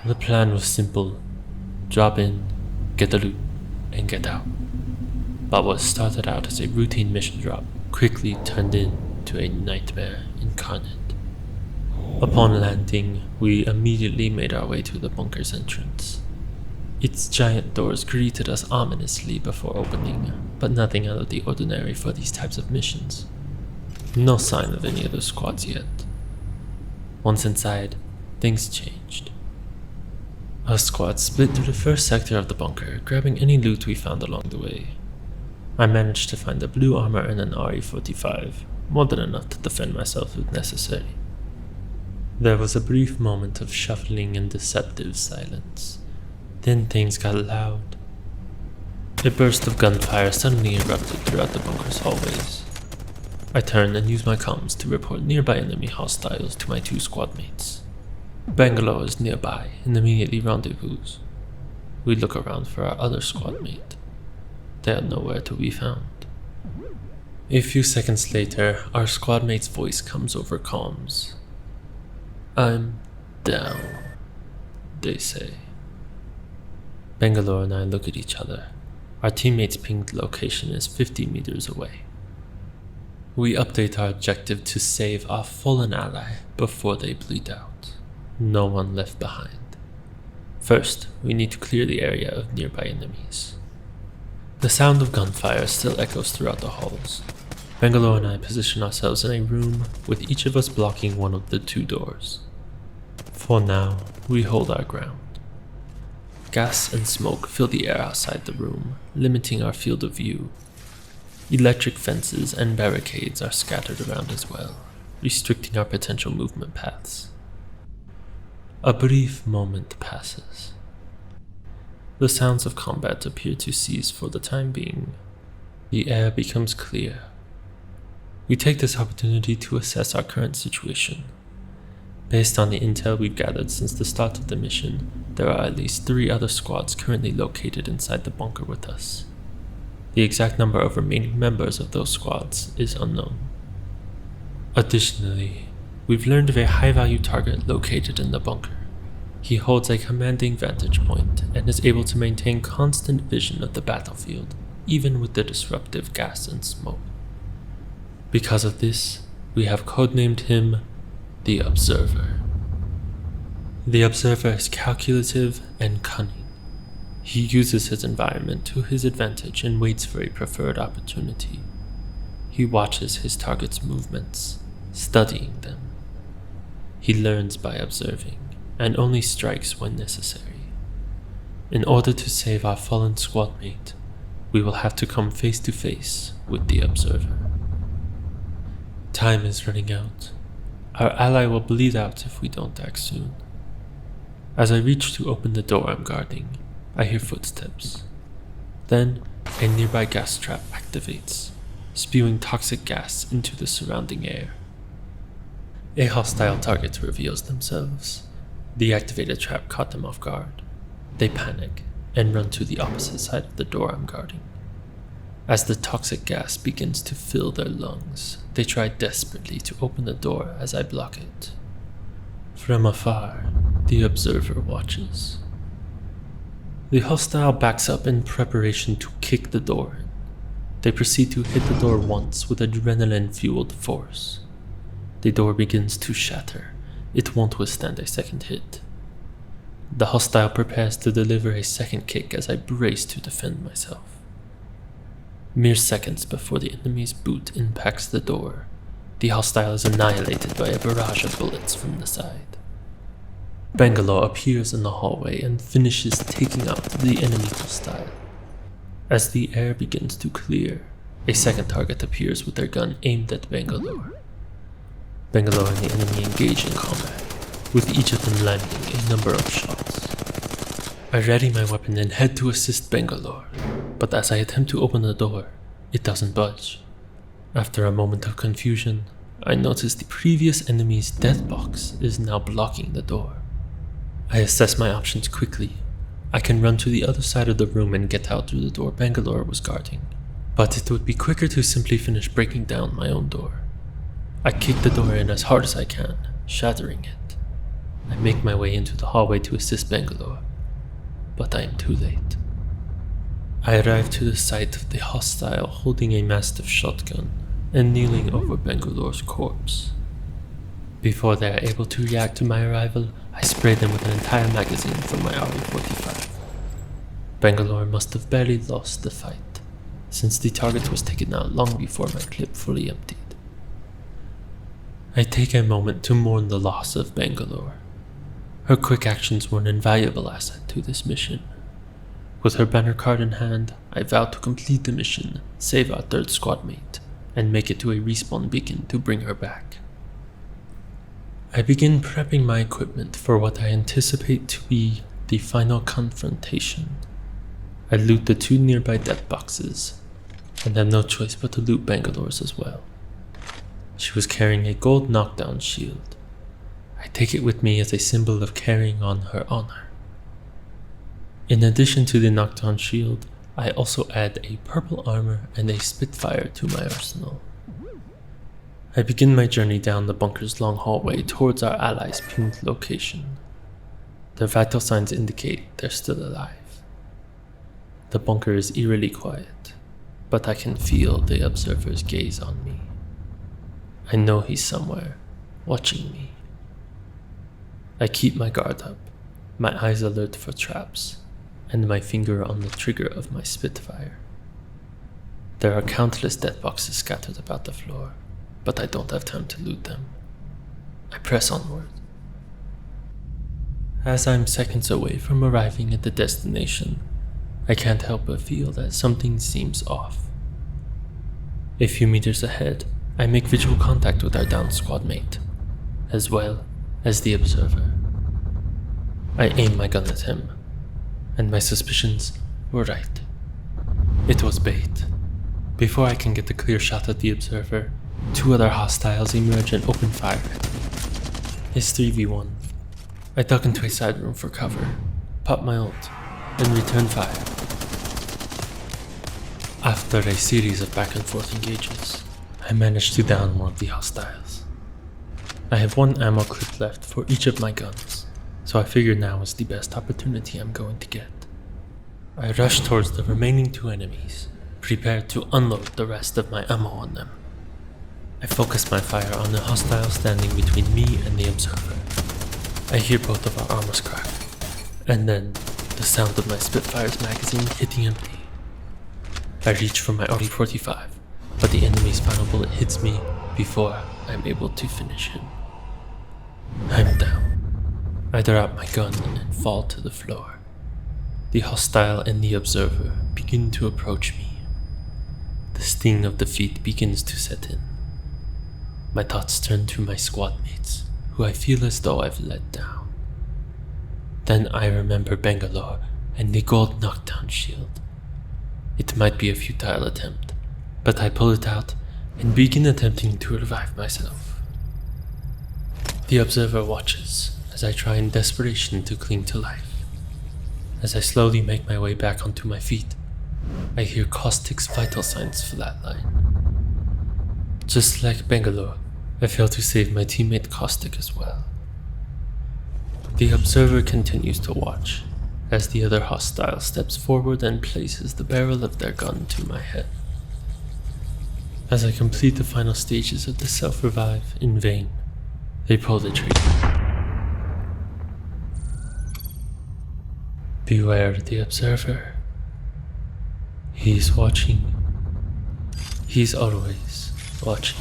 The plan was simple. Drop in, get the loot, and get out. But what started out as a routine mission drop quickly turned into a nightmare incarnate. Upon landing, we immediately made our way to the bunker's entrance. Its giant doors greeted us ominously before opening, but nothing out of the ordinary for these types of missions. No sign of any other squads yet. Once inside, things changed. Our squad split through the first sector of the bunker, grabbing any loot we found along the way. I managed to find a blue armor and an RE-45, more than enough to defend myself if necessary. There was a brief moment of shuffling and deceptive silence. Then things got loud. A burst of gunfire suddenly erupted throughout the bunker's hallways. I turned and used my comms to report nearby enemy hostiles to my two squad mates. Bangalore is nearby and immediately rendezvous. We look around for our other squad mate. They are nowhere to be found. A few seconds later, our squad mate's voice comes over comms. "I'm down," they say. Bangalore and I look at each other. Our teammate's pinged location is 50 meters away. We update our objective to save our fallen ally before they bleed out. No one left behind. First, we need to clear the area of nearby enemies. The sound of gunfire still echoes throughout the halls. Bangalore and I position ourselves in a room with each of us blocking one of the two doors. For now, we hold our ground. Gas and smoke fill the air outside the room, limiting our field of view. Electric fences and barricades are scattered around as well, restricting our potential movement paths. A brief moment passes. The sounds of combat appear to cease for the time being. The air becomes clear. We take this opportunity to assess our current situation. Based on the intel we've gathered since the start of the mission, there are at least 3 other squads currently located inside the bunker with us. The exact number of remaining members of those squads is unknown. Additionally, we've learned of a high-value target located in the bunker. He holds a commanding vantage point and is able to maintain constant vision of the battlefield, even with the disruptive gas and smoke. Because of this, we have codenamed him the Observer. The Observer is calculative and cunning. He uses his environment to his advantage and waits for a preferred opportunity. He watches his target's movements, studying them. He learns by observing, and only strikes when necessary. In order to save our fallen squad mate, we will have to come face to face with the Observer. Time is running out. Our ally will bleed out if we don't act soon. As I reach to open the door I'm guarding, I hear footsteps. Then, a nearby gas trap activates, spewing toxic gas into the surrounding air. A hostile target reveals themselves. The activated trap caught them off guard. They panic and run to the opposite side of the door I'm guarding. As the toxic gas begins to fill their lungs, they try desperately to open the door as I block it. From afar, the Observer watches. The hostile backs up in preparation to kick the door in. They proceed to hit the door once with adrenaline-fueled force. The door begins to shatter. It won't withstand a second hit. The hostile prepares to deliver a second kick as I brace to defend myself. Mere seconds before the enemy's boot impacts the door, the hostile is annihilated by a barrage of bullets from the side. Bangalore appears in the hallway and finishes taking out the enemy hostile. As the air begins to clear, a second target appears with their gun aimed at Bangalore. Bangalore and the enemy engage in combat, with each of them landing a number of shots. I ready my weapon and head to assist Bangalore, but as I attempt to open the door, it doesn't budge. After a moment of confusion, I notice the previous enemy's death box is now blocking the door. I assess my options quickly. I can run to the other side of the room and get out through the door Bangalore was guarding, but it would be quicker to simply finish breaking down my own door. I kick the door in as hard as I can, shattering it. I make my way into the hallway to assist Bangalore, but I am too late. I arrive to the site of the hostile holding a mastiff shotgun and kneeling over Bangalore's corpse. Before they are able to react to my arrival, I spray them with an entire magazine from my RE-45. Bangalore must have barely lost the fight, since the target was taken out long before my clip fully emptied. I take a moment to mourn the loss of Bangalore. Her quick actions were an invaluable asset to this mission. With her banner card in hand, I vow to complete the mission, save our third squad mate, and make it to a respawn beacon to bring her back. I begin prepping my equipment for what I anticipate to be the final confrontation. I loot the 2 nearby death boxes, and have no choice but to loot Bangalore's as well. She was carrying a gold knockdown shield. I take it with me as a symbol of carrying on her honor. In addition to the knockdown shield, I also add a purple armor and a Spitfire to my arsenal. I begin my journey down the bunker's long hallway towards our allies' pinned location. Their vital signs indicate they're still alive. The bunker is eerily quiet, but I can feel the observer's gaze on me. I know he's somewhere, watching me. I keep my guard up, my eyes alert for traps, and my finger on the trigger of my Spitfire. There are countless death boxes scattered about the floor, but I don't have time to loot them. I press onward. As I'm seconds away from arriving at the destination, I can't help but feel that something seems off. A few meters ahead, I make visual contact with our downed squad mate, as well as the observer. I aim my gun at him, and my suspicions were right. It was bait. Before I can get a clear shot at the observer, 2 other hostiles emerge and open fire. It's 3v1. I duck into a side room for cover, pop my ult, and return fire. After a series of back and forth engages, I manage to down one of the hostiles. I have 1 ammo clip left for each of my guns, so I figure now is the best opportunity I'm going to get. I rush towards the remaining 2 enemies, prepared to unload the rest of my ammo on them. I focus my fire on the hostile standing between me and the observer. I hear both of our armors crack, and then the sound of my Spitfire's magazine hitting empty. I reach for my RE-45, but the enemy's final bullet hits me before I'm able to finish him. I'm down. I drop my gun and fall to the floor. The hostile and the observer begin to approach me. The sting of defeat begins to set in. My thoughts turn to my squad mates, who I feel as though I've let down. Then I remember Bangalore and the gold knockdown shield. It might be a futile attempt, but I pull it out and begin attempting to revive myself. The observer watches as I try in desperation to cling to life. As I slowly make my way back onto my feet, I hear Caustic's vital signs flatline. Just like Bangalore, I fail to save my teammate Caustic as well. The observer continues to watch as the other hostile steps forward and places the barrel of their gun to my head. As I complete the final stages of the self-revive in vain, they pull the trigger. Beware the observer. He's watching. He's always watching.